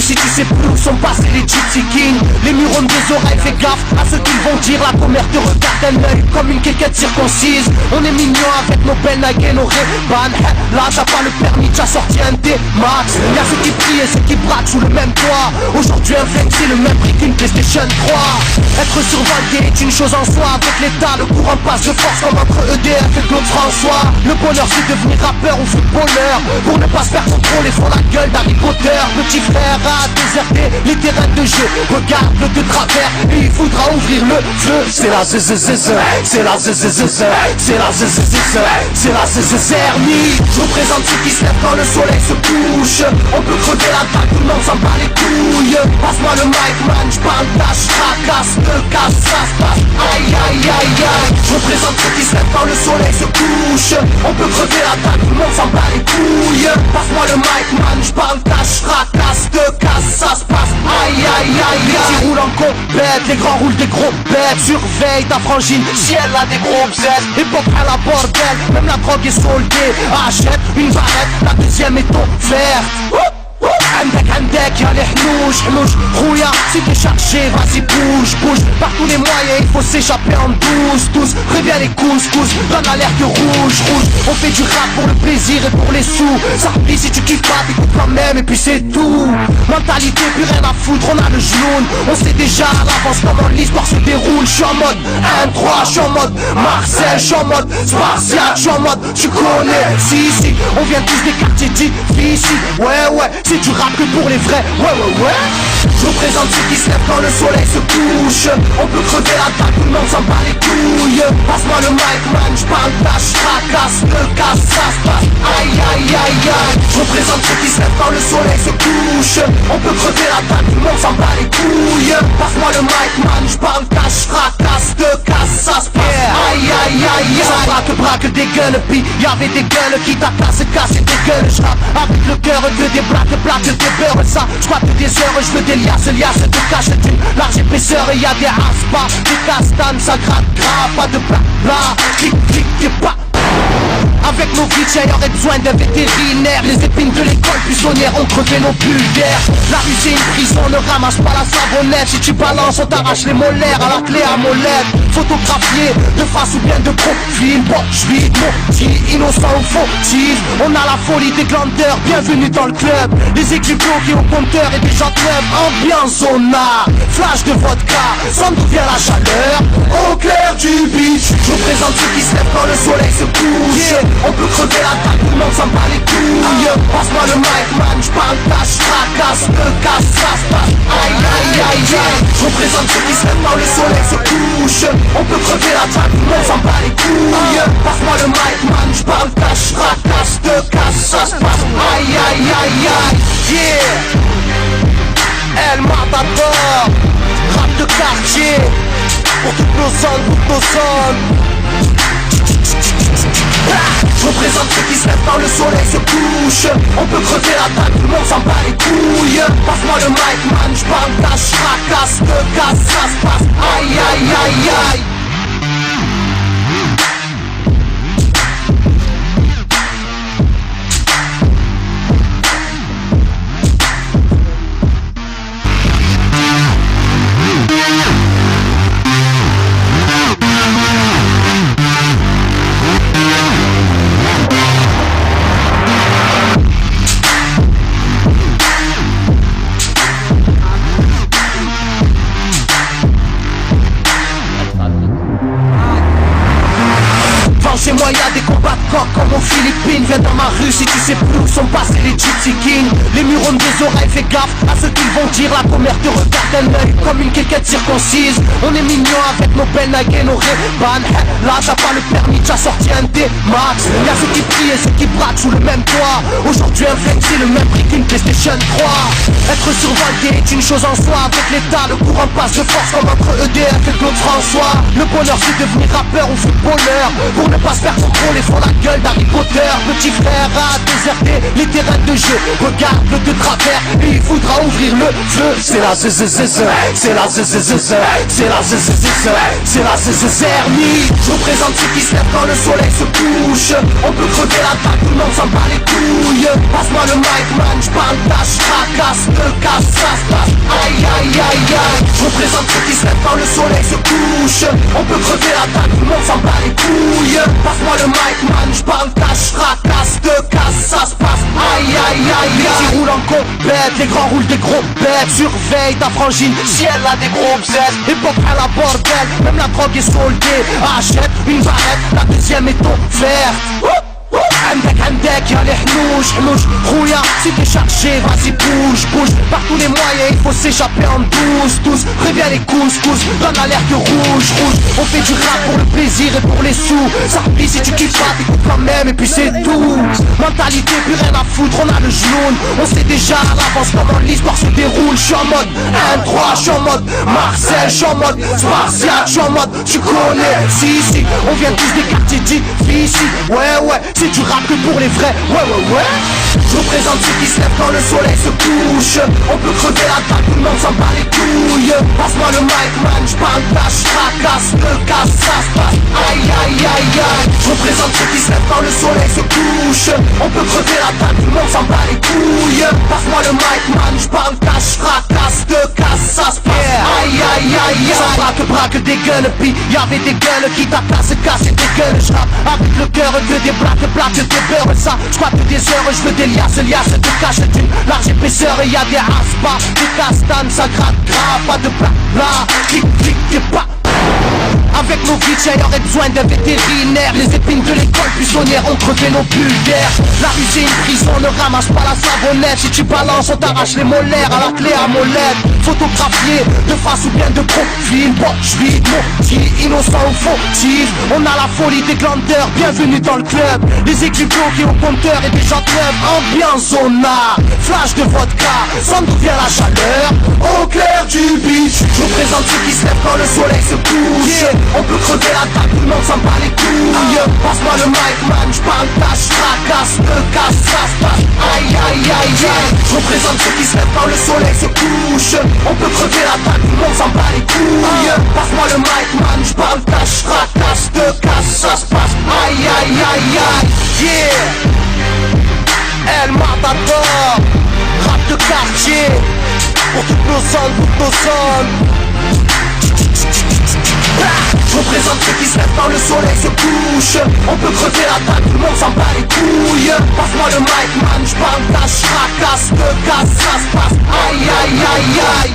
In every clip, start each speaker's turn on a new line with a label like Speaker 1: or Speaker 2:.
Speaker 1: si tu sais plus où sont passés les Gypsy Kings. Les murs ont des oreilles, fais gaffe à ce qu'ils vont dire. La commère te regarde d'un œil comme une quéquette circoncise. On est mignon avec nos belles nagues et nos Ray-Ban. Là t'as pas le permis, t'as sorti un D-Max. Y'a ceux qui prient et ceux qui braquent sous le même toit. Aujourd'hui un flingue c'est le même prix qu'une PlayStation 3. Être survolté est une chose en soi. Avec l'État le courant passe de force comme entre EDF et Claude François. Le bonheur c'est devenir rappeur ou footballeur. Pour ne pas se faire contrôler font la gueule d'Harry Potter. Petit frère a déserté les terrains de jeu. Regarde-le de travers et il faudra ouvrir le feu. C'est la zzzz, c'est la zzzz, c'est la zzzz, c'est la zzzernie. Je représente ceux qui se lèvent quand le soleil se couche. On peut crever la dalle, tout le monde s'en bat les couilles. Passe-moi le mic man, j'parle tâche, tracasse, te casse, ça se passe. Aïe aïe aïe aïe. Je représente ceux qui se lèvent quand le soleil se couche. On peut crever la dalle, tout le monde s'en bat les couilles. Passe-moi le mic man, j'parle tâche, tracasse, te casse, ça se passe. Aïe aïe aïe aïe. Les petits roulent en compète, les grands roulent des gros bêtes. Surveille ta frangine, si elle a des gros bêtes. Époque à la bordelle, même la drogue est soldée. Achète une barrette, la deuxième est offerte. عندك يا الحنوش حنوش خويا si t'es chargé vas-y bouge bouge. Par tous les moyens il faut s'échapper en douce. Préviens les couscous, donne l'alerte rouge rouge. On fait du rap pour le plaisir et pour les sous. Ça remplit si tu kiffes pas t'écoutes quand même et puis c'est tout. Mentalité plus rien à foutre, on a le genou. On sait déjà à l'avance comment l'histoire se déroule. J'suis en mode 1-3, j'suis en mode Marseille, j'suis en mode Spartiate, j'suis en mode tu connais. Si on vient tous des quartiers difficiles. Ouais c'est du rap que pour les vrais. Ouais. Je représente ceux qui se lèvent quand le soleil se couche. On peut crever la dalle, tout le monde s'en bat les couilles. Passe-moi le mic man, j'parle tâche, tracasse, te casse, ça se passe. Aïe aïe aïe aïe. Je représente ceux qui se lèvent quand le soleil se couche. On peut crever la dalle, tout le monde s'en bat les couilles. Passe-moi le mic man, j'parle tâche, tracasse, te casse, ça se passe. Aïe aïe aïe aïe. Ça braque des gueules, puis y'avait des gueules qui t'acassent, casser des gueules. J'rappe avec le cœur, je veux des plaques, des beurres. Ça, j'crois que des heures, je veux des liasses de cache d'une large épaisseur. Et y'a des aspas, des castanes, ça gratte grave. Pas de blabla, clic, pas. Avec nos glitches, y'aurait besoin d'un vétérinaire. Les épines de l'école buissonnière ont crevé nos pulgaires. La rue c'est une prison, ne ramasse pas la savonnette. Si tu balances, on t'arrache les molaires à la clé à molette. Photographié de face ou bien de profil. Bon, j'vis maudit, innocent ou fautif. On a la folie des glandeurs, bienvenue dans le club. Les équipes bloquées au compteur et des gens clubs. Ambiance zona, flash de vodka. Sans d'où vient la chaleur, au clair du beach. Je représente ceux qui se lèvent quand le soleil se couche. On peut crever la dalle, tout le monde s'en bat les couilles. Passe-moi le mic man, j'parle tâche, tracasse, te casse, ça se passe. Aïe aïe aïe aïe. Je représente ceux qui se lèvent quand le soleil se couche. On peut crever la dalle, tout le monde s'en bat les couilles. Passe-moi le mic man, j'parle tâche, tracasse, te casse, ça se passe. Aïe aïe aïe aïe. Yeah. El Matador, rap de quartier. Pour toutes nos zones, Je représente ceux qui se lèvent quand le soleil se couche. On peut crever la dalle, tout le monde s'en bat les couilles. Passe-moi le mic man, j'parle tâche, tracasse, te casse, ça se passe. Aïe aïe aïe aïe. Chez moi y'a des combats de coq comme aux Philippines. Viens dans ma rue si tu sais plus où sont passés les Gypsy Kings. Les murs ont des oreilles, fais gaffe à ce qu'ils vont dire. La commère te regarde d'un œil comme une quéquette circoncise. On est mignon avec nos belles nagues et nos Ray-Ban. Là t'as pas le permis, t'as sorti un D-Max. Y'a ceux qui prient et ceux qui braquent sous le même toit. Aujourd'hui un flingue c'est le même prix qu'une PlayStation 3. Être survolté est une chose en soi. Avec l'État le courant passe de force comme entre EDF et Claude François. Le bonheur c'est devenir rappeur ou footballeur. Pour ne pas se faire contrôler, font la gueule d'Harry Potter. Petit frère a déserté les terrains de jeu. Regarde-le de travers et il voudra ouvrir le feu. C'est la zzzz, c'est la zzzz, c'est la zzzz, c'est la zzzermie. Je vous présente ceux qui se lèvent quand le soleil se couche. On peut crever la dalle, tout le monde s'en bat les couilles. Passe-moi le mic man, j'parle tâche, fracasse, te casse, ça se passe. Aïe aïe aïe aïe. Je vous présente ceux qui se lèvent quand le soleil se couche. On peut crever la dalle, tout le monde s'en bat les couilles. Passe-moi le mic man, j'parle tâche, fracasse, te casse, ça se passe. Aïe aïe aïe aïe. Les petits roulent en compète, les grands roulent des gros bêtes. Surveille ta frangine, si elle a des gros bêtes. Époque à la bordel, même la drogue est soldée. Achète une barrette, la deuxième est offerte. عندك يا الحنوش حنوش خويا si t'es chargé vas-y bouge par tous les moyens il faut s'échapper en douce préviens les couscous donne l'alerte rouge on fait du rap pour le plaisir et pour les sous ça remplit si tu kiffes pas t'écoutes quand même et puis c'est tout mentalité plus rien à foutre on a le genou on sait déjà à l'avance comment l'histoire se déroule je suis en mode 1-3 je suis en mode Marcel je suis en mode Spartiate je suis en mode tu connais si on vient tous des quartiers difficiles ouais c'est du rap que pour les vrais, ouais. Je vous présente ceux qui se lèvent quand le soleil se couche. On peut crever la dalle, tout le monde s'en bat les couilles. Passe-moi le mic man, j'parle tâche, fracasse, te casse, ça se passe. Aïe aïe aïe aïe. Je vous présente ceux qui se lèvent quand le soleil se couche. On peut crever la dalle, tout le monde s'en bat les couilles. Passe-moi le mic man, j'parle tâche, fracasse, te casse, ça se passe. Aïe aïe aïe aïe. Ça braque des gueules, puis y'avait des gueules qui t'attaquent, casser des gueules. J'rappe avec le cœur que des plaques, des beurres. Ça, j'crois que des heures, je veux des liasses te cachent d'une large épaisseur. Et y'a des aspas, des castanes, ça gratte grave, pas de blabla, clic, t'es pas. Avec nos glitches, il y aurait besoin d'un vétérinaire. Les épines de l'école buissonnière ont crevé nos bulles d'air. La rue c'est une prison, ne ramasse pas la savonnette. Si tu balances, on t'arrache les molaires à la clé à molette. Photographié de face ou bien de profil. Bon, j'vis motif, innocent ou fautif. On a la folie des glandeurs, bienvenue dans le club. Les équipes bloquées au compteur et des gens clubs. Ambiance zona, flash de vodka, sans d'où vient la chaleur. Au clair du beach, je vous présente ceux qui se lèvent quand le soleil se couche. On peut crever la dalle, tout le monde s'en bat les couilles. Passe-moi le mic man, j'parle tâche, fracasse, te casse, ça se passe. Aïe aïe aïe aïe. Je représente ceux qui se lèvent quand le soleil se couche. On peut crever la dalle, tout le monde s'en bat les couilles. Passe-moi le mic man, j'parle tâche, fracasse, te casse, ça se passe. Aïe aïe aïe aïe. Yeah. El Matador, rap de quartier. Pour toutes nos zones, toutes nos zones. Je représente ceux qui se lèvent quand le soleil se couche. On peut crever la dalle, tout le monde s'en bat les couilles. Passe-moi le mic man, j'parle tâche, fracasse, te casse, ça se passe. Aïe aïe aïe aïe.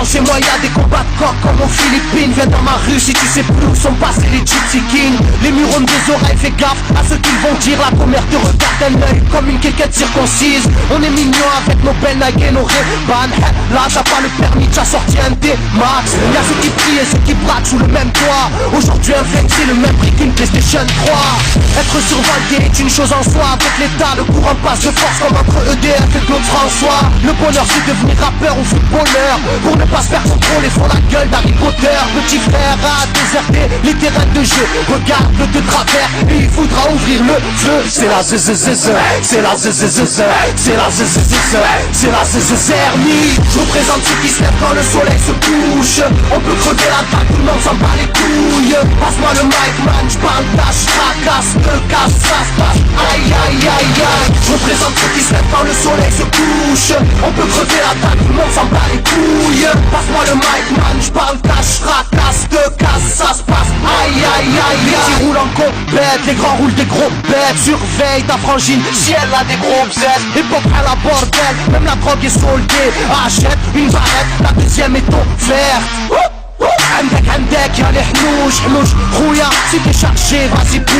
Speaker 1: Chez moi y'a des combats de coq comme aux Philippines. Viens dans ma rue si tu sais plus où sont passés les Gypsy Kings. Les murs ont des oreilles, fais gaffe à ce qu'ils vont dire. La commère te regarde d'un œil comme une quéquette circoncise. On est mignon avec nos belles Nike et nos Ray-Ban. Là t'as pas le permis, t'as sorti un D-Max. Y'a ceux qui prient et ceux qui braquent sous le même toit. Aujourd'hui un flingue c'est le même prix qu'une PlayStation 3. Être survolté est une chose en soi. Avec l'état le courant passe de force comme entre EDF et Claude François. Le bonheur c'est devenir rappeur ou footballeur. Pour ne pas se faire contrôler, font la gueule d'Harry Potter. Petit frère a déserté les terrains de jeu. Regarde-le de travers et il voudra ouvrir le feu. C'est la zzzz, c'est la zzzz, c'est la zzzz, c'est la zzzermie. Je vous présente ceux qui se lèvent quand le soleil se couche. On peut crever la dalle, tout le monde s'en bat les couilles. Passe-moi le mic man, j'parle tâche, fracasse, te casse, ça se passe. Aïe aïe aïe aïe. Je représente ceux qui se lèvent quand le soleil se couche. On peut crever la table, tout le monde s'en bat les couilles. Passe-moi le mic man, j'parle cash, racasse, te casse, ça se passe. Aïe aïe aïe. Les petits roulent en compète, les grands roulent des gros bêtes. Surveille ta frangine, si elle a des gros bêtes. Hip-hop à la bordelle, même la drogue est soldée. Achète une barrette, la deuxième est offerte. عندك y'a les hnouch, hnouch. Rouya, si t'es chargé, vas-y.